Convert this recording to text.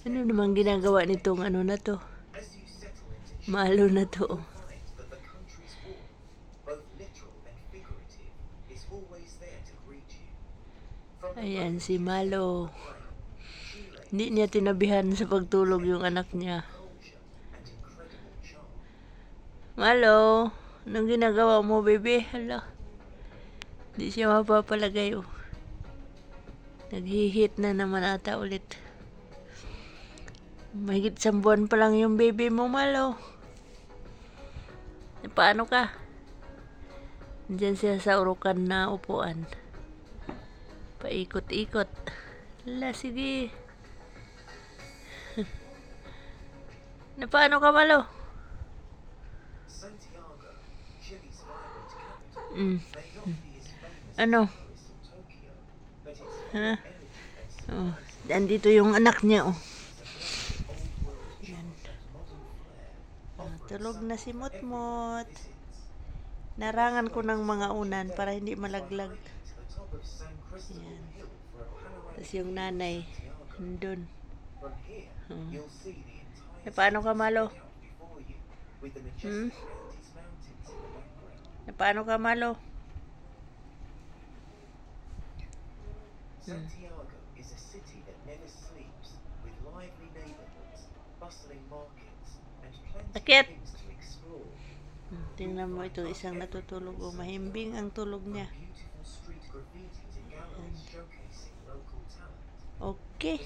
Ano naman ginagawa nitong ano na to? Malo na to. Ayan si Malo. Hindi niya tinabihan sa pagtulog yung anak niya. Malo, anong ginagawa mo, baby? Hala. Hindi siya mapapalagay, oh. Naghihit na naman ata ulit. Mahigit 1 buwan pa lang yung baby mo, Malo. Paano ka? Diyan siya sa urukan na upuan. Paikot-ikot. Hala, sige. Na paano ka, Malo? Ano? Ha? Oh, andito yung anak niya, oh. Yan. Tulog na si Motmot. Narangan ko ng mga unan para hindi malaglag. Yan. Tapos yung nanay, andun. Oh. Paano ka, Malo? Paano ka, Malo? Santiago is a city that never sleeps, with lively neighborhoods, bustling markets, and plenty of things to explore. Tingnan mo itong isang natutulog, o mahimbing ang tulog niya. Okay.